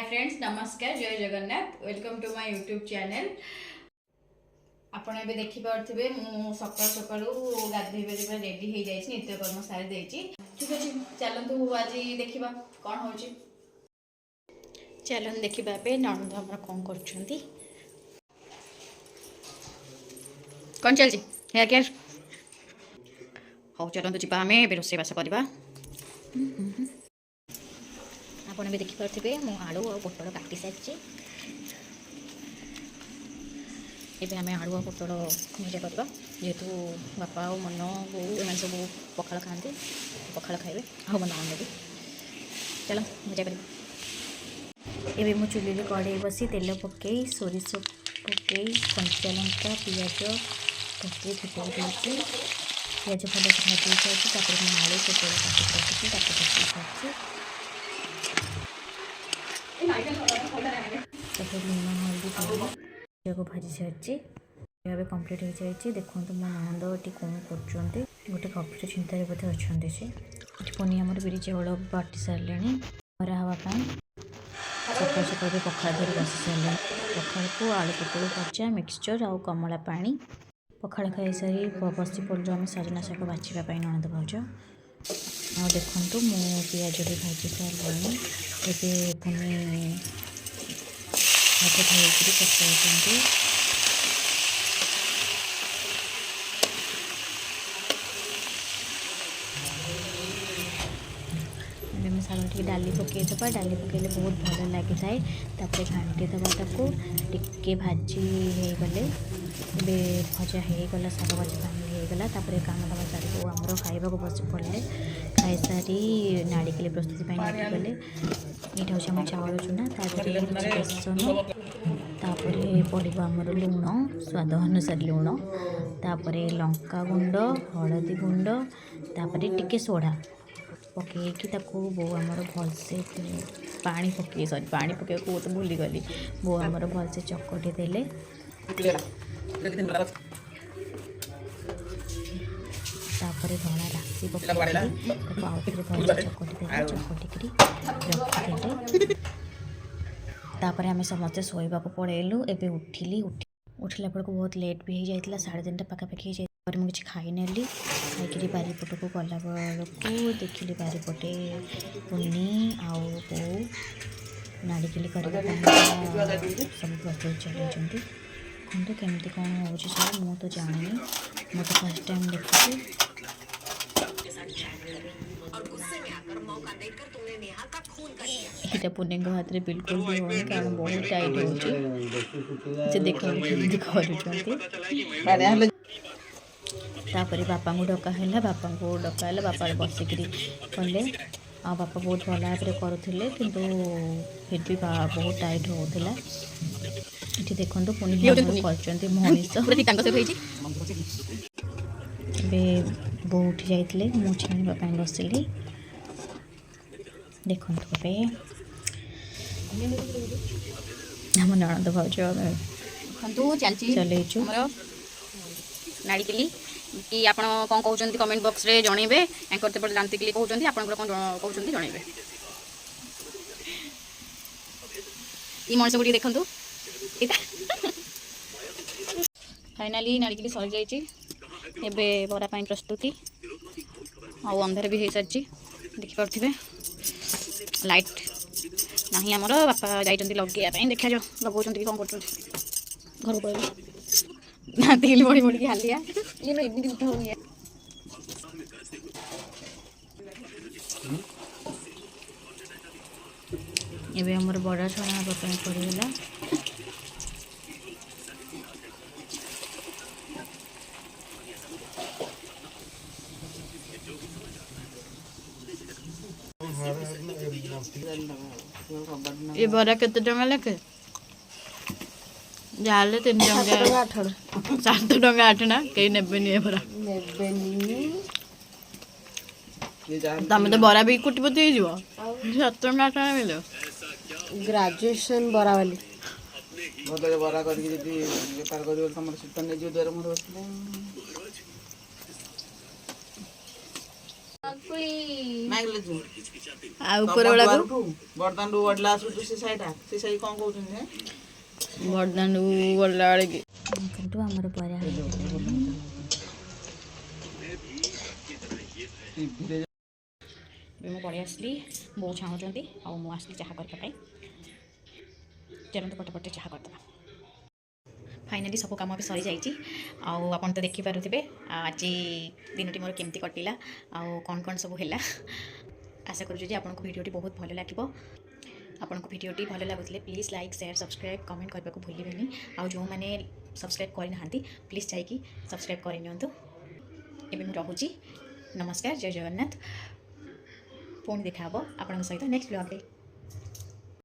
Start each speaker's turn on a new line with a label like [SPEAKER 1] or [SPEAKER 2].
[SPEAKER 1] हाय friends, नमस्कार, जय Jagannath. Welcome to my YouTube channel. आपण ए देखिपे मु सकाल सकाल गाधे बेले रेडी हो जाए नित्यकर्म सारी देती। ठीक अच्छे, चलतु आज देखा कौन हो। चलन देखा नणंद आम कौन कर कौन चलती हेयर केयर। हौ चलतु जी आम रोषेईबास करवा। आपड़ भी देखिपे मु आलू और पोटल काटी सारी। एबे आम आलू और पोटल भजा करवा जेहेतु बापा और मन बो एम सब पखाड़ खाते पखाड़ खाइबे आ मन भी चल भजा कर। एबे मु चुली कड़े बसी तेल पकई सोरिष पकई कंचा लंका पियाज पकई फुटे पियाज भल से भाजी सारी आलू पोटल काटी रखी पकई सारी लुण हल्दी को भाजी सारी भाव कम्प्लीट हो जाए। देखो मो ननंद ये कौन कर गोटे गभीर चिंतार बोधे अच्छा से पुनी आम बिरी चाउल बाटी सारे मरा हाँवाई सकाल सकाल पखाड़ धरी बसी सारे। पखाड़ को आलू पोटल भजा मिक्सचर आउ कमला पानी पखाड़ खाई सारी बसी पड़ो आम सजना शाग बाछापी ननंद भाज आ देखु मु पिज भी भाजी सारे। ये पुनी भात धोकर पकाई साग टी डाली पकईदबा डाली पकईले बहुत भल लगी थाए घाटी दबा टिके भाजी होगले ए भजा होगला साग भाजी पानी होगला काम दाम सारी आमर खाइबा बस पड़े खाई सारी नाड़िकेली प्रस्तुति गले यहाँ हूँ आम चावल चूना बेसन पड़ो आमर लुण स्वाद अनुसार लुण तापर लंका गुंड हलदी गुंड तापर टिके सोडा पकईकि बो आमर भलसे पानी पकई सॉरी पानी पकई बहुत भूली गली बो आमर भलसे चकटी देले तापर धला राशि पकई आउे भलसे चकटी देले चकटिकी रखिदेले तापर आम समस्ते शोवा पड़ेलु। एबे उठिली उठला बेलू बहुत लेट भी हो जाता 3:30 पाखापाखि हो मुझे किसी खाई नेली खाई बारीपट को गला बेलू देखिली बारीपटे पुनी आउ बो नाड़िकेली करवा सब प्रस्तुत चलते देखते केमती कौन हो सब मु तो जानी मैं तो फर्स्ट टाइम देखी। ये पुण्य हाथ में बिल्कुल भी हो कारण बहुत टाइट हो देखते कर बापा को डकाला बापा बसिक कले आ बापा बहुत भल भाव में करुले कि फिर भी बहुत टाइट होता ये देखो पुणी कर मनीष बो उठी जाते मु छाणवाई बसिली देखो आम ननंद भाज चलु नाड़िकेली कि आप कौन कहते कमेंट बॉक्स रे जनइबे एंकर तेपटे जानती के लिए कहते आप कौन कहते जनइबे। ये मनीष को देखु फाइनाली नाड़िकेली सरी जाइए बरा प्रस्तुति आ अंधार भी हो सारी देखिपे लाइट ना आमर बापा जाइए लगे देखा जाओ लगौन कि कौन कर घर पड़े तेल बड़ी बड़ी हालिया ये आमर बड़ा छणा हाँवाई पड़गला ये बरा केते टंगा लेखे जाले 3 टंगा 7 टंगा 8 ना कहीं नेबेनी बरा तमें तो बरा भी कुटीपति हो 7 टंगा 8 टंगा मिलो
[SPEAKER 2] ग्रेजुएशन बरा वाली
[SPEAKER 3] बरा करके जदी बेपार करियो तमर सुतन ने जो दर मोर होतले
[SPEAKER 2] ଚକୁଳି
[SPEAKER 3] ନାଇଁ ତୁ
[SPEAKER 2] ଆଉ ଉପର ବେଳାକୁ
[SPEAKER 3] ବର୍ତ୍ତମାନ ଗଡିଲା ଆସୁଛୁ ସେ ସାଇ କଣ କହୁଛନ୍ତି ଯେ
[SPEAKER 2] ବଡ଼ଦାଣ୍ଡକୁ ଗଲା ବେଳକୁ
[SPEAKER 1] ଦେଖନ୍ତୁ ଆମର ବରା ହେଇଗଲାଣି। ଏବେ ମୁଁ ପଳେଇ ଆସିଲି, ବୋଉ ଛାଣୁଛନ୍ତି ଆଉ ମୁଁ ଆସିଲି ଚାହା କରିବା ପାଇଁ। ଚାଲନ୍ତୁ ପଟପଟେ ଚାହା କରିଦେବା। फाइनाली सब कम भी सरी जाइए आपन तो देखिपे आज दिनटी मोर केमती कटिला आउ कौन कौन सब है। आशा करूँ आपको भिडियोटी बहुत भल लगे। आपको भिडियोटी भल लगुले please like share subscribe comment करने को भूलें। आउ जो मैंने सब्सक्राइब करना प्लीज़ जाइए सब्सक्राइब करनी। एवं मुझे नमस्कार, जय जगन्नाथ। पुणी देखा आप सहित नेक्स्ट ब्लॉग।